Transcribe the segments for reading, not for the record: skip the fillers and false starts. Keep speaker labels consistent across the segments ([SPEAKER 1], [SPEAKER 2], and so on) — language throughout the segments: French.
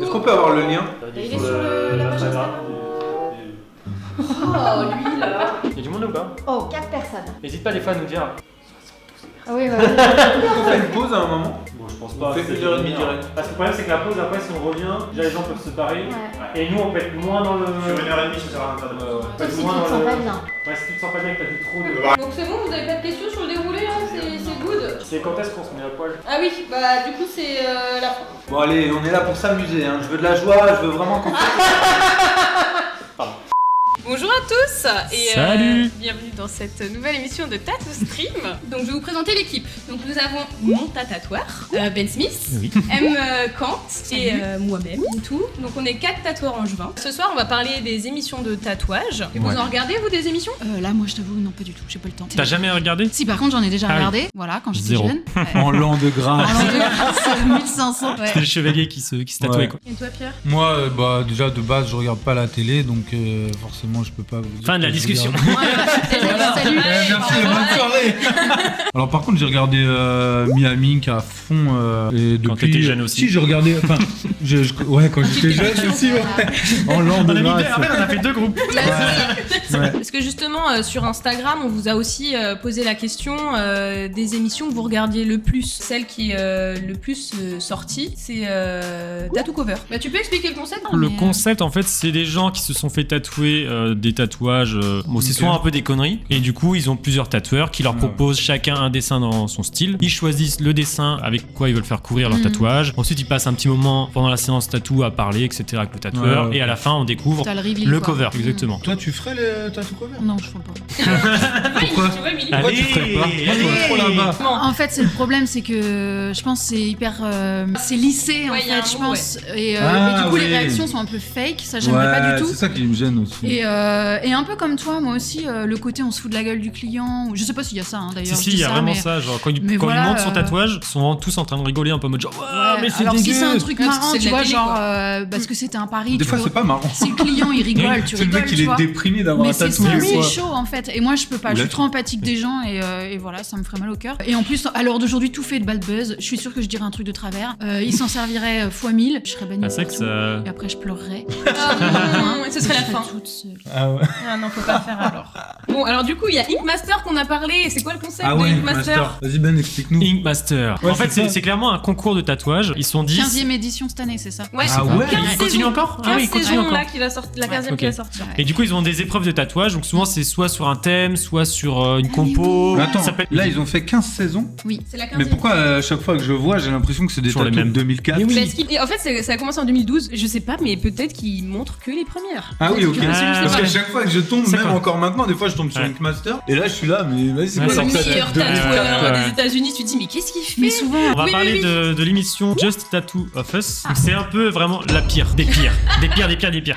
[SPEAKER 1] Est-ce qu'on peut avoir le lien?
[SPEAKER 2] Il est sur la page Instagram. Oh, lui là.
[SPEAKER 3] Il y a du monde ou pas?
[SPEAKER 4] Oh, 4 personnes.
[SPEAKER 3] N'hésite pas des fois à nous dire.
[SPEAKER 4] Ah oui,
[SPEAKER 1] On fait une pause à un moment?
[SPEAKER 3] Bon, je pense pas.
[SPEAKER 1] On fait 1h30 direct.
[SPEAKER 3] Parce que le problème, c'est que la pause, après, si on revient, déjà les gens peuvent se barrer.
[SPEAKER 4] Ouais.
[SPEAKER 3] Et nous, on peut être moins dans le.
[SPEAKER 5] Sur 1h30, ça sert à rien de faire de
[SPEAKER 3] Ouais,
[SPEAKER 4] Sauf si tu te sens pas bien.
[SPEAKER 3] Ouais, si tu te sens pas bien que t'as vu trop de.
[SPEAKER 2] Donc c'est bon, vous avez pas de questions sur le déroulé là? C'est good.
[SPEAKER 3] C'est quand est-ce qu'on se met à poil?
[SPEAKER 2] Ah oui, bah du coup c'est la fin.
[SPEAKER 1] Bon allez, on est là pour s'amuser, hein. Je veux de la joie, je veux vraiment qu'on
[SPEAKER 2] Bonjour à tous et
[SPEAKER 3] Salut.
[SPEAKER 2] bienvenue dans cette nouvelle émission de Tattoo Stream. Donc je vais vous présenter l'équipe. Donc nous avons mon tatoueur, Ben Smith,
[SPEAKER 3] Oui.
[SPEAKER 2] M. Kant et moi-même, tout. Donc on est 4 tatoueurs angevins. Ce soir on va parler des émissions de tatouage. Et vous
[SPEAKER 3] Ouais.
[SPEAKER 2] en regardez vous des émissions?
[SPEAKER 6] Là, moi, je t'avoue, non, pas du tout, j'ai pas le temps.
[SPEAKER 3] T'as jamais regardé?
[SPEAKER 6] Si, par contre, j'en ai déjà
[SPEAKER 3] Ah oui.
[SPEAKER 6] regardé, voilà, quand j'étais
[SPEAKER 3] Zéro.
[SPEAKER 6] jeune.
[SPEAKER 1] En l'an de grâce.
[SPEAKER 6] En l'an de grâce, 1500. Ouais.
[SPEAKER 3] C'est le chevalier qui se tatouait
[SPEAKER 1] Ouais.
[SPEAKER 3] quoi.
[SPEAKER 2] Et toi Pierre?
[SPEAKER 7] Moi, bah déjà de base, je regarde pas la télé, donc forcément, je peux pas vous dire.
[SPEAKER 3] Fin de la
[SPEAKER 7] que je
[SPEAKER 3] discussion.
[SPEAKER 7] regarde.
[SPEAKER 6] Salut.
[SPEAKER 7] Merci, bonne soirée. Alors par contre, j'ai regardé Miami Ink à fond et depuis.
[SPEAKER 3] Quand t'étais jeune aussi.
[SPEAKER 7] Si, j'ai regardé. Enfin, ouais, quand j'étais jeune aussi. Ouais. En l'an de grâce.
[SPEAKER 3] On a fait deux groupes.
[SPEAKER 7] Ouais.
[SPEAKER 2] Parce que justement sur Instagram on vous a aussi posé la question des émissions que vous regardiez le plus. Celle qui est le plus sortie c'est Tattoo Cover. Bah tu peux expliquer le concept?
[SPEAKER 3] Le concept en fait c'est des gens qui se sont fait tatouer des tatouages bon c'est souvent un peu des conneries et du coup ils ont plusieurs tatoueurs qui leur proposent chacun un dessin dans son style. Ils choisissent le dessin avec quoi ils veulent faire couvrir leur tatouage. Ensuite ils passent un petit moment pendant la séance tattoo à parler etc avec le tatoueur
[SPEAKER 7] Ouais.
[SPEAKER 3] et à la fin on découvre
[SPEAKER 6] T'as le reveal,
[SPEAKER 3] le
[SPEAKER 6] quoi.
[SPEAKER 3] cover exactement.
[SPEAKER 7] Toi, tu ferais les tattoo cover?
[SPEAKER 6] Non, je ferai pas.
[SPEAKER 7] Pourquoi?
[SPEAKER 2] Tu vois, Émilie.
[SPEAKER 7] Pourquoi tu ferais pas? Moi, je vois trop là-bas.
[SPEAKER 6] En fait, c'est le problème, c'est que je pense que c'est hyper. C'est lissé, en
[SPEAKER 2] Ouais, y a un
[SPEAKER 6] fait, je
[SPEAKER 2] mot,
[SPEAKER 6] pense. Et
[SPEAKER 7] Ah,
[SPEAKER 6] du coup, les
[SPEAKER 7] oui.
[SPEAKER 6] réactions sont un peu fake, ça, j'aimerais pas du tout.
[SPEAKER 7] C'est ça qui me gêne aussi.
[SPEAKER 6] Et un peu comme toi, moi aussi, le côté on se fout de la gueule du client. Je sais pas s'il y a ça, hein, d'ailleurs.
[SPEAKER 3] Si
[SPEAKER 6] je
[SPEAKER 3] il
[SPEAKER 6] dis
[SPEAKER 3] y a
[SPEAKER 6] ça,
[SPEAKER 3] vraiment
[SPEAKER 6] mais-
[SPEAKER 3] ça genre quand
[SPEAKER 6] mais
[SPEAKER 3] il
[SPEAKER 6] voilà,
[SPEAKER 3] montre son tatouage ils sont vraiment tous en train de rigoler un peu en mode genre
[SPEAKER 6] Ouais,
[SPEAKER 3] mais c'est
[SPEAKER 6] alors si c'est un
[SPEAKER 3] dégueu.
[SPEAKER 6] truc
[SPEAKER 2] Ouais, parce que
[SPEAKER 6] marrant,
[SPEAKER 2] c'est de
[SPEAKER 6] tu
[SPEAKER 2] la
[SPEAKER 6] vois,
[SPEAKER 2] télé,
[SPEAKER 6] genre
[SPEAKER 2] quoi.
[SPEAKER 6] parce que c'était un pari.
[SPEAKER 7] Des
[SPEAKER 6] tu
[SPEAKER 7] fois,
[SPEAKER 6] vois.
[SPEAKER 7] c'est pas marrant.
[SPEAKER 6] Si le client il rigole, tu
[SPEAKER 7] C'est le
[SPEAKER 6] rigoles,
[SPEAKER 7] mec, il
[SPEAKER 6] tu
[SPEAKER 7] est
[SPEAKER 6] vois.
[SPEAKER 7] déprimé d'avoir
[SPEAKER 6] Mais
[SPEAKER 7] un
[SPEAKER 6] c'est
[SPEAKER 7] tatou.
[SPEAKER 6] ça,
[SPEAKER 7] des
[SPEAKER 6] c'est
[SPEAKER 7] fois.
[SPEAKER 6] chaud en fait. Et moi je peux pas, je suis
[SPEAKER 7] Oula.
[SPEAKER 6] trop empathique des gens et voilà, ça me ferait mal au cœur. Et en plus, à l'heure d'aujourd'hui, tout fait de bad buzz. Je suis sûre que je dirais un truc de travers. Il s'en servirait fois 1000. Je serais bannie.
[SPEAKER 3] Ah, c'est vrai que
[SPEAKER 6] partout.
[SPEAKER 3] ça
[SPEAKER 6] Et après, je pleurerais.
[SPEAKER 2] Ah, non, ce serait la fin.
[SPEAKER 6] Toute seule.
[SPEAKER 7] Ah ouais.
[SPEAKER 2] Ah non, faut pas faire alors. Bon, alors du coup, il y a Ink Master qu'on a parlé. C'est quoi le concept
[SPEAKER 7] Ah
[SPEAKER 2] de
[SPEAKER 7] ouais,
[SPEAKER 2] Ink Master?
[SPEAKER 7] Vas-y, Ben, explique-nous.
[SPEAKER 3] Ink Master.
[SPEAKER 7] Ouais,
[SPEAKER 3] En fait
[SPEAKER 7] c'est ça.
[SPEAKER 3] c'est clairement un concours de tatouage. Ils sont 10.
[SPEAKER 6] 15e édition cette année, c'est ça?
[SPEAKER 2] Ouais,
[SPEAKER 7] Ah ouais.
[SPEAKER 2] 15
[SPEAKER 3] Il continue
[SPEAKER 2] saisons.
[SPEAKER 3] encore?
[SPEAKER 2] 15
[SPEAKER 3] Ah oui, il continue
[SPEAKER 2] saisons
[SPEAKER 3] encore.
[SPEAKER 2] là qui va sortir, la 15e
[SPEAKER 3] ok.
[SPEAKER 2] qui va sortir.
[SPEAKER 3] Et du coup, ils ont des épreuves de tatouage, donc souvent c'est soit sur un thème, soit sur une compo.
[SPEAKER 7] Mais attends,
[SPEAKER 3] Ça s'appelle-
[SPEAKER 7] là, ils ont fait 15 saisons.
[SPEAKER 2] C'est la 15e.
[SPEAKER 7] Mais pourquoi à chaque fois que je vois, j'ai l'impression que c'est des
[SPEAKER 3] Toujours les
[SPEAKER 7] tatous de
[SPEAKER 3] mêmes.
[SPEAKER 7] 2004?
[SPEAKER 3] Mais oui.
[SPEAKER 2] Parce en fait, ça a commencé en 2012. Je sais pas, mais peut-être qu'ils montrent que les premières.
[SPEAKER 7] Ah oui, ok.
[SPEAKER 2] Je sais
[SPEAKER 7] Parce
[SPEAKER 2] pas.
[SPEAKER 7] qu'à chaque fois que je tombe,
[SPEAKER 3] C'est
[SPEAKER 7] même
[SPEAKER 3] quoi
[SPEAKER 7] encore maintenant, des fois je tombe sur
[SPEAKER 3] Ouais.
[SPEAKER 7] Ink Master. Et là, je suis là, mais vas-y, c'est
[SPEAKER 3] Ouais,
[SPEAKER 7] quoi
[SPEAKER 3] c'est
[SPEAKER 7] leur
[SPEAKER 2] Le
[SPEAKER 3] ça,
[SPEAKER 7] tatou
[SPEAKER 2] meilleur
[SPEAKER 7] de 2004,
[SPEAKER 2] tatoueur
[SPEAKER 3] ouais.
[SPEAKER 2] des États-Unis, tu te dis, mais qu'est-ce qu'il fait?
[SPEAKER 6] Mais souvent,
[SPEAKER 3] On va
[SPEAKER 2] Oui,
[SPEAKER 3] parler
[SPEAKER 2] oui,
[SPEAKER 3] de l'émission Just Tattoo of Us. Donc, c'est un peu vraiment la pire des pires. Des pires.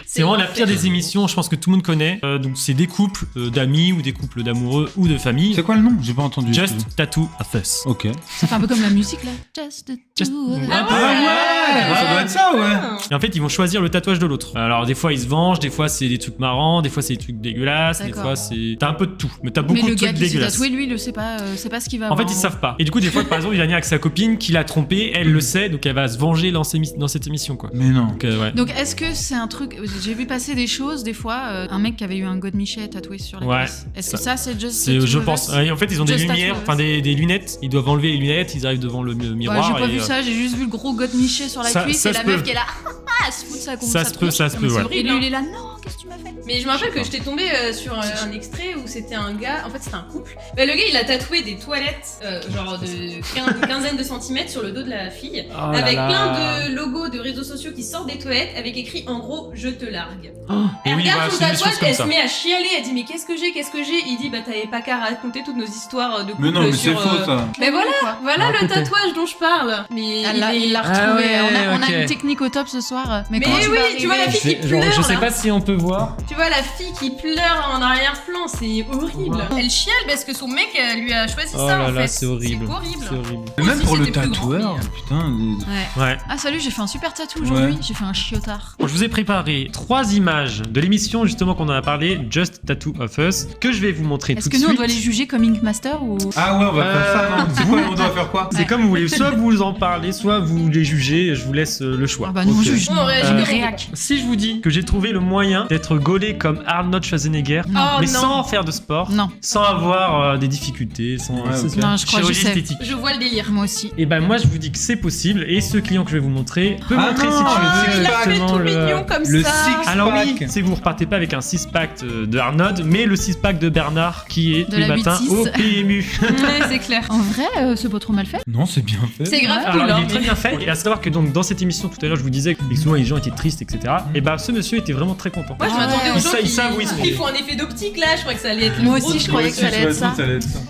[SPEAKER 3] C'est vraiment la pire des émissions, je pense que tout le monde connaît. Donc c'est des couples d'amis ou des couples d'amoureux ou de famille.
[SPEAKER 7] C'est quoi le nom? J'ai pas entendu.
[SPEAKER 3] Just Tattoo of Us.
[SPEAKER 7] Ok.
[SPEAKER 6] ça fait un peu comme la musique là. Just a
[SPEAKER 3] Just-
[SPEAKER 6] two.
[SPEAKER 3] Ah
[SPEAKER 7] ouais, ça doit être ça, ouais.
[SPEAKER 3] Et en fait, ils vont choisir le tatouage de l'autre. Alors des fois ils se vengent, des fois c'est des trucs marrants, des fois c'est des trucs dégueulasses, des
[SPEAKER 6] D'accord.
[SPEAKER 3] fois c'est... T'as un peu de tout, mais t'as
[SPEAKER 6] Mais
[SPEAKER 3] beaucoup
[SPEAKER 6] le
[SPEAKER 3] de
[SPEAKER 6] gars
[SPEAKER 3] trucs
[SPEAKER 6] qui s'est
[SPEAKER 3] dégueulasses.
[SPEAKER 6] tatoué, lui, il le sait pas, c'est pas ce qu'il va
[SPEAKER 3] En fait,
[SPEAKER 6] avoir.
[SPEAKER 3] ils savent pas. Et du coup, des fois, par exemple, il va venir avec sa copine qui l'a trompé, elle le sait, donc elle va se venger dans cette émission, quoi.
[SPEAKER 7] Mais non.
[SPEAKER 3] Donc, ouais.
[SPEAKER 6] Donc est-ce que c'est un truc, j'ai vu passer des choses des fois, un mec qui avait eu un God Michel tatoué sur la
[SPEAKER 3] Ouais,
[SPEAKER 6] cuisse. Est-ce que ça c'est Just
[SPEAKER 3] C'est,
[SPEAKER 6] Tattoo
[SPEAKER 3] je
[SPEAKER 6] of
[SPEAKER 3] pense.
[SPEAKER 6] Us?
[SPEAKER 3] En fait, ils ont des
[SPEAKER 6] Just
[SPEAKER 3] lumières,
[SPEAKER 6] Tattoo of
[SPEAKER 3] enfin
[SPEAKER 6] Us.
[SPEAKER 3] des lunettes. Ils doivent enlever les lunettes, ils arrivent devant le
[SPEAKER 6] Ouais,
[SPEAKER 3] miroir.
[SPEAKER 6] j'ai pas
[SPEAKER 3] et,
[SPEAKER 6] vu ça, j'ai juste vu le gros God Michel sur la
[SPEAKER 3] Ça-
[SPEAKER 6] cuisse
[SPEAKER 3] ça
[SPEAKER 6] et la
[SPEAKER 3] se
[SPEAKER 6] meuf
[SPEAKER 3] peut.
[SPEAKER 6] qui est là, elle se fout de sa
[SPEAKER 3] Ça se peut, ça se peut, ouais.
[SPEAKER 6] Et lui il est là, non, qu'est-ce que tu m'as fait?
[SPEAKER 2] Mais je me rappelle que j'étais tombée sur un extrait où c'était un gars, en fait c'était un couple. Bah, le gars il a tatoué des toilettes, genre de une quinzaine de centimètres sur le dos de la fille,
[SPEAKER 3] Oh là
[SPEAKER 2] avec
[SPEAKER 3] là.
[SPEAKER 2] plein de logos de réseaux sociaux qui sortent des toilettes, avec écrit en gros je te largue.
[SPEAKER 3] Et
[SPEAKER 2] Elle
[SPEAKER 3] oui,
[SPEAKER 2] regarde
[SPEAKER 3] voilà,
[SPEAKER 2] son
[SPEAKER 3] c'est des
[SPEAKER 2] tatouage,
[SPEAKER 3] choses comme
[SPEAKER 2] elle
[SPEAKER 3] ça.
[SPEAKER 2] se met à chialer, elle dit mais qu'est-ce que j'ai? Il dit bah t'avais pas qu'à raconter toutes nos histoires de couple
[SPEAKER 7] Mais non, mais c'est
[SPEAKER 2] sur.
[SPEAKER 7] faux ça.
[SPEAKER 2] Mais voilà, voilà le
[SPEAKER 3] Racontez.
[SPEAKER 2] tatouage dont je parle. Mais
[SPEAKER 6] Elle l'a
[SPEAKER 2] il est-
[SPEAKER 6] il l'a
[SPEAKER 3] Ah
[SPEAKER 6] retrouvé.
[SPEAKER 3] ouais,
[SPEAKER 6] On a
[SPEAKER 3] ok.
[SPEAKER 6] une technique au top ce soir. Mais,
[SPEAKER 2] Mais
[SPEAKER 6] comment tu
[SPEAKER 2] oui,
[SPEAKER 6] vas
[SPEAKER 2] tu vois la
[SPEAKER 6] arriver
[SPEAKER 2] fille qui
[SPEAKER 3] Genre,
[SPEAKER 2] pleure.
[SPEAKER 3] je sais
[SPEAKER 2] là.
[SPEAKER 3] pas si on peut
[SPEAKER 7] te voir.
[SPEAKER 2] Tu vois la fille qui pleure en arrière-plan, c'est horrible. Elle chiale parce que son mec lui a choisi
[SPEAKER 3] Oh
[SPEAKER 2] ça
[SPEAKER 3] là
[SPEAKER 2] en
[SPEAKER 3] là,
[SPEAKER 2] fait.
[SPEAKER 3] c'est horrible.
[SPEAKER 2] C'est horrible.
[SPEAKER 3] C'est horrible.
[SPEAKER 7] Et même
[SPEAKER 2] Aussi,
[SPEAKER 7] pour le
[SPEAKER 2] c'était plus grand,
[SPEAKER 7] tatoueur,
[SPEAKER 2] mais,
[SPEAKER 7] putain.
[SPEAKER 6] Ouais.
[SPEAKER 3] Ouais.
[SPEAKER 6] Ah salut, j'ai fait un super tatou aujourd'hui.
[SPEAKER 7] Ouais.
[SPEAKER 6] J'ai fait un chiotard.
[SPEAKER 3] Bon, je vous ai préparé 3 images de l'émission justement qu'on en a parlé, Just Tattoo of Us, que je vais vous montrer
[SPEAKER 6] Est-ce
[SPEAKER 3] tout
[SPEAKER 6] que
[SPEAKER 3] de
[SPEAKER 6] nous on
[SPEAKER 3] suite.
[SPEAKER 6] doit les juger comme Ink Master ou
[SPEAKER 7] Ah ouais, on va faire ça, non? C'est quoi, on doit faire quoi?
[SPEAKER 3] C'est comme vous voulez, soit vous en parlez, soit vous les jugez, je vous laisse le choix.
[SPEAKER 6] Ah bah nous on
[SPEAKER 7] Ok.
[SPEAKER 6] juge.
[SPEAKER 2] On réagit
[SPEAKER 6] On
[SPEAKER 2] comme
[SPEAKER 6] réac.
[SPEAKER 3] Si je vous dis que j'ai trouvé le moyen d'être gaulé comme Arnold Schwarzenegger,
[SPEAKER 6] Non.
[SPEAKER 2] Oh
[SPEAKER 3] mais
[SPEAKER 2] non.
[SPEAKER 3] sans faire de sport,
[SPEAKER 6] Non.
[SPEAKER 3] sans avoir des difficultés, sans
[SPEAKER 7] Ouais, ok.
[SPEAKER 6] Non, je crois que je
[SPEAKER 3] chirurgie
[SPEAKER 6] sais.
[SPEAKER 3] esthétique.
[SPEAKER 2] Je vois le délire.
[SPEAKER 6] Moi aussi.
[SPEAKER 3] Et ben moi je vous dis que c'est possible et ce client que je vais vous montrer peut
[SPEAKER 7] Ah
[SPEAKER 3] montrer
[SPEAKER 7] non,
[SPEAKER 3] si tu
[SPEAKER 7] le
[SPEAKER 3] veux
[SPEAKER 2] Il a fait
[SPEAKER 3] exactement
[SPEAKER 2] tout
[SPEAKER 3] le...
[SPEAKER 2] mignon comme
[SPEAKER 7] le
[SPEAKER 2] ça.
[SPEAKER 7] six-
[SPEAKER 3] Alors oui,
[SPEAKER 7] Pack.
[SPEAKER 3] c'est que vous repartez pas avec un 6-pack de Arnold, mais le 6-pack de Bernard qui est
[SPEAKER 6] De
[SPEAKER 3] tous les
[SPEAKER 6] la
[SPEAKER 3] matins
[SPEAKER 6] 8-6.
[SPEAKER 3] au PMU.
[SPEAKER 2] Ouais, c'est clair.
[SPEAKER 6] En vrai, c'est pas trop mal fait.
[SPEAKER 7] Non, c'est bien fait.
[SPEAKER 2] C'est grave
[SPEAKER 3] Alors
[SPEAKER 2] cool.
[SPEAKER 3] il
[SPEAKER 2] hein,
[SPEAKER 3] est très
[SPEAKER 2] mais-
[SPEAKER 3] bien fait, et à savoir que donc dans cette émission tout à l'heure je vous disais que souvent les gens étaient tristes etc. Et bah ce monsieur était vraiment très content.
[SPEAKER 2] Moi je m'attendais aux
[SPEAKER 3] Ils
[SPEAKER 2] gens
[SPEAKER 3] sa- ils
[SPEAKER 2] qui
[SPEAKER 3] savent où ils sont.
[SPEAKER 2] font un effet d'optique là, je croyais que ça allait être le
[SPEAKER 6] Moi
[SPEAKER 2] gros
[SPEAKER 6] aussi, je
[SPEAKER 2] truc.
[SPEAKER 6] croyais que ça allait être ça.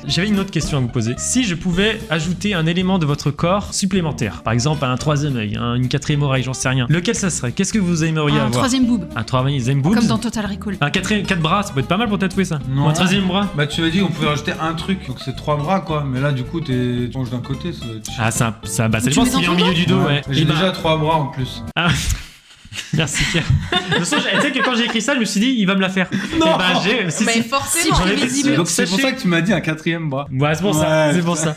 [SPEAKER 3] J'avais une autre question à vous poser. Si je pouvais ajouter un élément de votre corps supplémentaire, par exemple un 3e œil, une 4e oreille, j'en sais rien, lequel ça serait? Qu'est-ce que vous aimeriez
[SPEAKER 6] Un
[SPEAKER 3] avoir?
[SPEAKER 6] 3ème boob.
[SPEAKER 3] Un 3e boobs?
[SPEAKER 6] Comme dans Total Recall.
[SPEAKER 3] Un 4 bras, ça peut être pas mal pour tatouer ça.
[SPEAKER 7] Non.
[SPEAKER 3] Ou un 13e bras.
[SPEAKER 7] Bah tu as dit qu'on pouvait rajouter un truc, donc c'est 3 bras quoi. Mais là du coup tu manges d'un côté, ça doit être chiant.
[SPEAKER 3] Ah ça bah ça
[SPEAKER 6] Tu
[SPEAKER 3] dépend
[SPEAKER 6] mets dans
[SPEAKER 3] s'il est au
[SPEAKER 6] ton
[SPEAKER 3] milieu du dos, ouais.
[SPEAKER 7] J'ai
[SPEAKER 3] Et bah-
[SPEAKER 7] déjà 3 bras en plus.
[SPEAKER 3] Ah. Merci Pierre. De toute façon, tu sais que quand j'ai écrit ça, je me suis dit, il va me la faire.
[SPEAKER 7] Non.
[SPEAKER 3] Et bah j'ai. Si,
[SPEAKER 2] Mais
[SPEAKER 3] si.
[SPEAKER 2] forcément.
[SPEAKER 3] J'en ai
[SPEAKER 2] mais
[SPEAKER 3] visible.
[SPEAKER 7] Donc c'est pour
[SPEAKER 3] sachez-
[SPEAKER 7] ça que tu m'as dit un 4e bras.
[SPEAKER 3] Ouais, c'est pour ça.
[SPEAKER 7] Ouais.
[SPEAKER 3] C'est pour ça.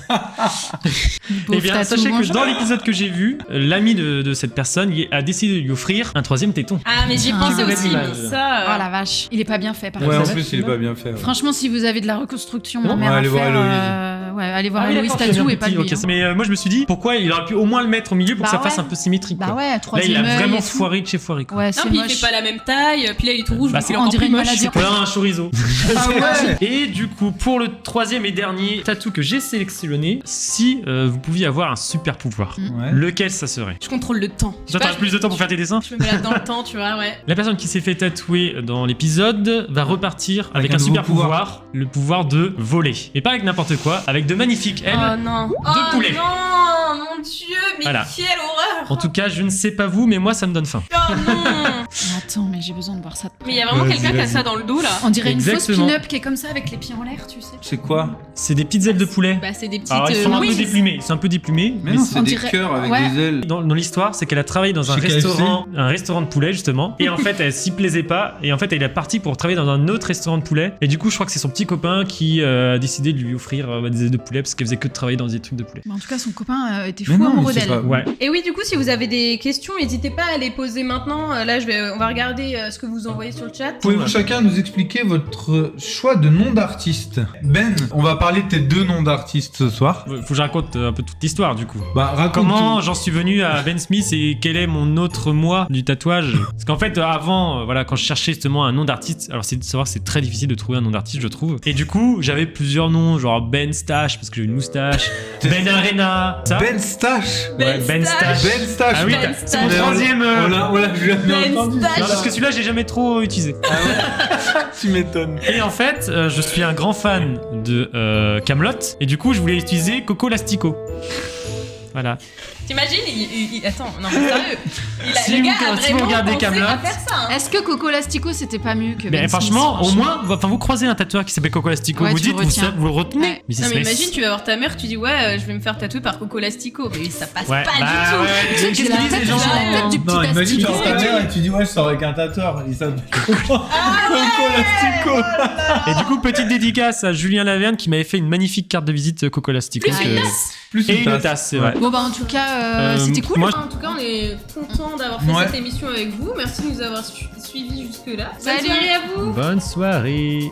[SPEAKER 6] Pauvre
[SPEAKER 3] Eh bien,
[SPEAKER 6] tatou,
[SPEAKER 3] sachez que
[SPEAKER 6] bonjour.
[SPEAKER 3] dans l'épisode que j'ai vu, l'ami de cette personne a décidé de lui offrir un 3e téton.
[SPEAKER 2] Ah mais j'y ai
[SPEAKER 6] Ah.
[SPEAKER 2] pensé
[SPEAKER 3] Je
[SPEAKER 2] aussi,
[SPEAKER 3] verrai
[SPEAKER 2] mais
[SPEAKER 3] l'image.
[SPEAKER 2] ça.
[SPEAKER 6] Oh la vache, il est pas bien fait par
[SPEAKER 7] Ouais,
[SPEAKER 6] contre.
[SPEAKER 7] en
[SPEAKER 3] ça
[SPEAKER 7] plus
[SPEAKER 3] va,
[SPEAKER 7] il est
[SPEAKER 3] tu
[SPEAKER 7] pas bien fait. ouais.
[SPEAKER 6] Franchement, si vous avez de la reconstruction
[SPEAKER 3] Bon,
[SPEAKER 6] mammaire
[SPEAKER 7] ouais,
[SPEAKER 6] à
[SPEAKER 7] allez voir
[SPEAKER 6] faire,
[SPEAKER 7] Héloïse.
[SPEAKER 6] allez voir
[SPEAKER 3] Ah,
[SPEAKER 6] Héloïse
[SPEAKER 3] d'accord,
[SPEAKER 6] Tattoo
[SPEAKER 3] c'est
[SPEAKER 6] et pas
[SPEAKER 3] petit,
[SPEAKER 6] lui.
[SPEAKER 3] ok,
[SPEAKER 6] hein.
[SPEAKER 3] Mais moi je me suis dit, pourquoi il aurait pu au moins le mettre au milieu pour
[SPEAKER 6] Bah
[SPEAKER 3] que ça fasse
[SPEAKER 6] ouais.
[SPEAKER 3] un peu symétrique.
[SPEAKER 6] Bah
[SPEAKER 3] quoi.
[SPEAKER 6] ouais,
[SPEAKER 3] Là,
[SPEAKER 6] 3ème
[SPEAKER 3] il a
[SPEAKER 6] œil
[SPEAKER 3] vraiment
[SPEAKER 6] et tout.
[SPEAKER 3] foiré de chez foiré. Quoi.
[SPEAKER 6] Ouais,
[SPEAKER 2] Non,
[SPEAKER 6] c'est
[SPEAKER 2] puis il
[SPEAKER 6] moche.
[SPEAKER 2] fait pas la même taille, puis là il est tout rouge,
[SPEAKER 3] Bah,
[SPEAKER 2] donc
[SPEAKER 3] c'est
[SPEAKER 2] il est
[SPEAKER 6] on
[SPEAKER 2] encore
[SPEAKER 6] dirait
[SPEAKER 2] plus
[SPEAKER 6] une
[SPEAKER 2] moche.
[SPEAKER 6] maladie.
[SPEAKER 3] Voilà un chorizo.
[SPEAKER 7] Ah ouais.
[SPEAKER 3] Et du coup, pour le 3e et dernier tatou que j'ai sélectionné, si vous pouviez avoir un super pouvoir,
[SPEAKER 7] Ouais.
[SPEAKER 3] lequel ça serait?
[SPEAKER 2] Je contrôle le temps. Je sais
[SPEAKER 3] Toi,
[SPEAKER 2] pas,
[SPEAKER 3] t'as plus de temps pour faire tes dessins?
[SPEAKER 2] Je me mets là dans le temps, tu vois, ouais.
[SPEAKER 3] La personne qui s'est fait tatouer dans l'épisode va repartir avec un
[SPEAKER 7] un
[SPEAKER 3] super
[SPEAKER 7] nouveau
[SPEAKER 3] pouvoir, le pouvoir de voler. Mais pas avec n'importe quoi, avec de magnifiques ailes.
[SPEAKER 2] Oh non. Oh
[SPEAKER 3] poulets.
[SPEAKER 2] non, mon dieu, mais
[SPEAKER 3] Voilà.
[SPEAKER 2] quelle horreur.
[SPEAKER 3] En tout cas, je ne sais pas vous, mais moi ça me donne faim.
[SPEAKER 2] Oh non.
[SPEAKER 6] Attends, mais j'ai besoin de voir ça. de près.
[SPEAKER 2] Mais il y a vraiment
[SPEAKER 7] Vas-y,
[SPEAKER 2] quelqu'un qui a
[SPEAKER 7] vas-y.
[SPEAKER 2] ça dans le dos là.
[SPEAKER 6] On dirait une fausse
[SPEAKER 3] Exactement.
[SPEAKER 6] pin-up qui est comme ça avec les pieds en l'air, tu sais.
[SPEAKER 7] C'est quoi?
[SPEAKER 3] C'est des petites ailes de poulet.
[SPEAKER 2] Bah c'est des petites.
[SPEAKER 3] Alors ils sont un peu
[SPEAKER 2] oui,
[SPEAKER 3] déplumés, c'est un peu déplumés.
[SPEAKER 7] Mais non,
[SPEAKER 3] c'est-
[SPEAKER 7] c'est des
[SPEAKER 6] dirait-
[SPEAKER 7] cœurs avec
[SPEAKER 6] ouais.
[SPEAKER 7] des ailes.
[SPEAKER 3] Dans l'histoire, c'est qu'elle a travaillé dans un
[SPEAKER 7] Chez KFC.
[SPEAKER 3] restaurant de poulet justement, et en fait elle s'y plaisait pas, et en fait elle est partie pour travailler dans un autre restaurant de poulet, et du coup je crois que c'est son petit copain qui a décidé de lui offrir des ailes de poulet parce qu'elle faisait que de travailler dans des trucs de poulet.
[SPEAKER 6] Mais en tout cas, son copain était
[SPEAKER 7] Mais
[SPEAKER 6] fou
[SPEAKER 7] non,
[SPEAKER 6] amoureux
[SPEAKER 7] mais c'est
[SPEAKER 6] d'elle.
[SPEAKER 7] pas-
[SPEAKER 3] Ouais.
[SPEAKER 2] Et oui, du coup, si vous avez des questions, n'hésitez pas à les poser maintenant. Là, on va regarder ce que vous envoyez sur le chat.
[SPEAKER 7] Pouvez-vous chacun nous expliquer votre choix de nom d'artiste? Ben, on va parler de tes 2 noms d'artistes ce soir.
[SPEAKER 3] Faut que je raconte un peu toute l'histoire du coup.
[SPEAKER 7] Bah raconte.
[SPEAKER 3] Comment j'en suis venu à Ben Smith et quel est mon autre moi du tatouage? Parce qu'en fait, avant, voilà, quand je cherchais justement un nom d'artiste, alors c'est de savoir que c'est très difficile de trouver un nom d'artiste, je trouve. Et du coup, j'avais plusieurs noms, genre Ben Stache parce que j'ai une moustache, Ben Arena, ça.
[SPEAKER 7] Ben Stache.
[SPEAKER 3] Ouais, Ben Stache.
[SPEAKER 7] Ben Stache.
[SPEAKER 3] Ah oui,
[SPEAKER 2] Ben
[SPEAKER 3] c'est mon
[SPEAKER 2] Stache.
[SPEAKER 3] troisième.
[SPEAKER 7] On l'a jamais
[SPEAKER 2] Ben
[SPEAKER 7] entendu.
[SPEAKER 2] Stache.
[SPEAKER 3] Non, parce que celui-là, j'ai jamais trop utilisé.
[SPEAKER 7] Tu m'étonnes.
[SPEAKER 3] Et en fait, je suis un grand fan de Camelot, et du coup, je voulais utiliser Coco Lastico. Voilà.
[SPEAKER 2] T'imagines Attends, non, mais sérieux.
[SPEAKER 3] Si
[SPEAKER 2] le gars
[SPEAKER 3] vous-
[SPEAKER 2] a
[SPEAKER 3] si vous
[SPEAKER 2] vraiment
[SPEAKER 3] regardez
[SPEAKER 2] pensé
[SPEAKER 3] Kaamelott,
[SPEAKER 2] à faire ça. hein.
[SPEAKER 6] Est-ce que Coco Lastico c'était pas mieux que
[SPEAKER 3] Mais
[SPEAKER 6] Ben
[SPEAKER 3] franchement,
[SPEAKER 6] Smith,
[SPEAKER 3] au moins, enfin, vous croisez un tatoueur qui s'appelle Coco Lastico,
[SPEAKER 6] Ouais,
[SPEAKER 3] vous
[SPEAKER 6] tu
[SPEAKER 3] dites,
[SPEAKER 6] le retiens.
[SPEAKER 3] vous le retenez.
[SPEAKER 6] Ouais.
[SPEAKER 3] Mais
[SPEAKER 2] Non, mais
[SPEAKER 3] c'est-
[SPEAKER 2] imagine, tu vas voir ta mère, tu dis, ouais, je vais me faire tatouer par Coco Lastico. Mais ça passe
[SPEAKER 3] Ouais,
[SPEAKER 2] pas
[SPEAKER 3] bah,
[SPEAKER 2] du tout.
[SPEAKER 3] ouais,
[SPEAKER 6] Tu sais que
[SPEAKER 3] qu'est-ce
[SPEAKER 6] j'ai la
[SPEAKER 3] qu'ils disent,
[SPEAKER 6] tête,
[SPEAKER 3] les gens
[SPEAKER 6] j'ai la tête du petit
[SPEAKER 7] Non, imagine tu
[SPEAKER 6] Astico.
[SPEAKER 7] vas ta mère et tu dis ouais je sors avec un tatoueur. Il s'appelle Coco Lastico.
[SPEAKER 3] Et du coup, petite dédicace à Julien Laverne qui m'avait fait une magnifique carte de visite Coco Lastico.
[SPEAKER 2] Plus une
[SPEAKER 3] que-
[SPEAKER 2] tasse.
[SPEAKER 7] Plus
[SPEAKER 3] Et une tasse, c'est vrai.
[SPEAKER 6] Bon bah en tout cas, c'était cool.
[SPEAKER 3] moi,
[SPEAKER 2] En tout cas, on est content d'avoir fait
[SPEAKER 7] Ouais.
[SPEAKER 2] cette émission avec vous. Merci de nous avoir suivis jusque-là. Bonne
[SPEAKER 6] Salut.
[SPEAKER 2] soirée à vous.
[SPEAKER 3] Bonne soirée.